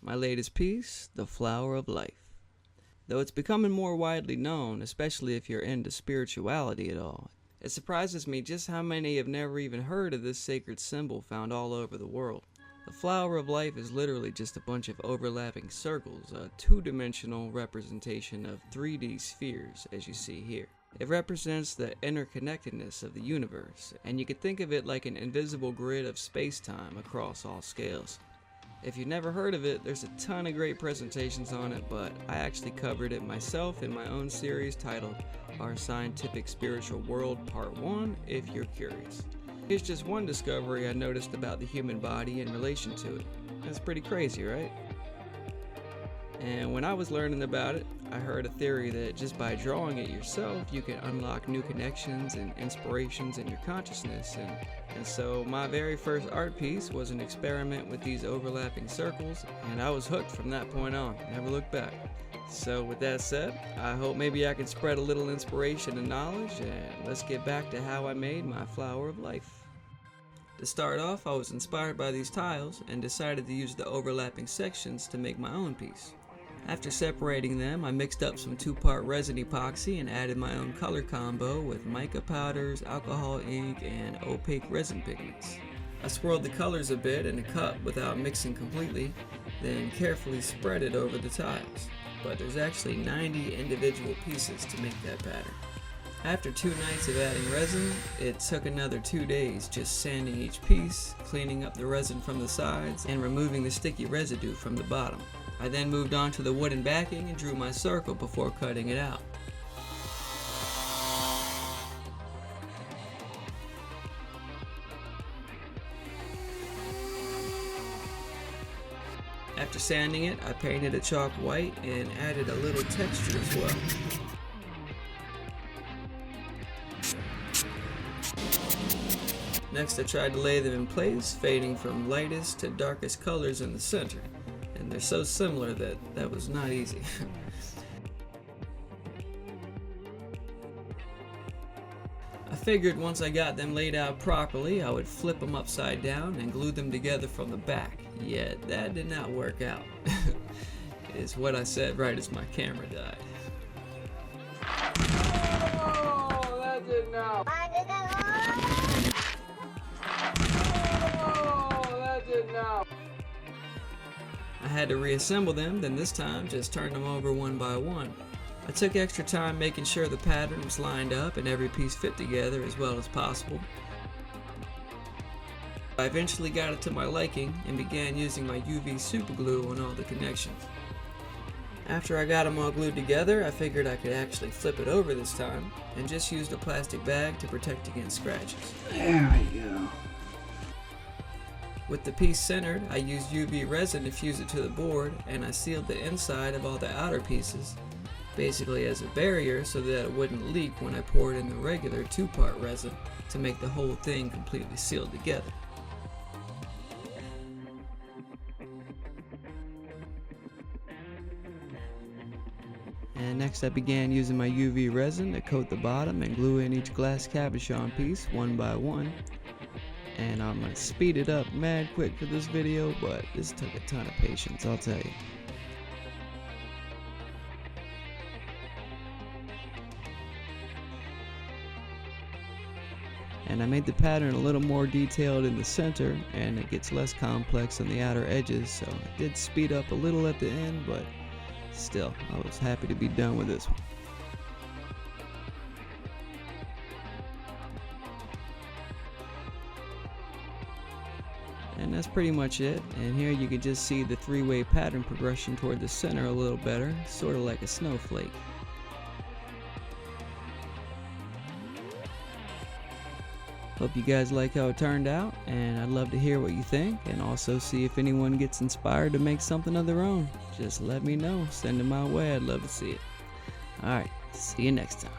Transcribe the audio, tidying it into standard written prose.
my latest piece, The Flower of Life. Though it's becoming more widely known, especially if you're into spirituality at all, it surprises me just how many have never even heard of this sacred symbol found all over the world. The flower of life is literally just a bunch of overlapping circles, a two-dimensional representation of 3D spheres, as you see here. It represents the interconnectedness of the universe, and you could think of it like an invisible grid of space-time across all scales. If you've never heard of it, there's a ton of great presentations on it, but I actually covered it myself in my own series titled Our Scientific Spiritual World Part 1 if you're curious. Here's just one discovery I noticed about the human body in relation to it. That's pretty crazy, right? And when I was learning about it, I heard a theory that just by drawing it yourself, you can unlock new connections and inspirations in your consciousness. And so my very first art piece was an experiment with these overlapping circles, and I was hooked from that point on, never looked back. So with that said, I hope maybe I can spread a little inspiration and knowledge, and let's get back to how I made my flower of life. To start off, I was inspired by these tiles and decided to use the overlapping sections to make my own piece. After separating them, I mixed up some 2-part resin epoxy and added my own color combo with mica powders, alcohol ink, and opaque resin pigments. I swirled the colors a bit in a cup without mixing completely, then carefully spread it over the tiles. But there's actually 90 individual pieces to make that pattern. After 2 nights of adding resin, it took another 2 days just sanding each piece, cleaning up the resin from the sides, and removing the sticky residue from the bottom. I then moved on to the wooden backing and drew my circle before cutting it out. After sanding it, I painted it chalk white and added a little texture as well. Next, I tried to lay them in place, fading from lightest to darkest colors in the center. And they're so similar that was not easy. I figured once I got them laid out properly, I would flip them upside down and glue them together from the back. Yet that did not work out. Is what I said right as my camera died. Oh, that did not. Oh, that did not. I had to reassemble them, then this time just turn them over one by one. I took extra time making sure the pattern was lined up and every piece fit together as well as possible. I eventually got it to my liking and began using my UV super glue on all the connections. After I got them all glued together, I figured I could actually flip it over this time and just used a plastic bag to protect against scratches. There we go. With the piece centered, I used UV resin to fuse it to the board, and I sealed the inside of all the outer pieces, basically as a barrier so that it wouldn't leak when I poured in the regular 2-part resin to make the whole thing completely sealed together. And next I began using my UV resin to coat the bottom and glue in each glass cabochon piece one by one. And I'm gonna speed it up mad quick for this video, but this took a ton of patience, I'll tell you. And I made the pattern a little more detailed in the center, and it gets less complex on the outer edges, so it did speed up a little at the end, but still, I was happy to be done with this one. And that's pretty much it, and here you can just see the 3-way pattern progression toward the center a little better, sort of like a snowflake. Hope you guys like how it turned out, and I'd love to hear what you think, and also see if anyone gets inspired to make something of their own. Just let me know, send it my way, I'd love to see it. Alright, see you next time.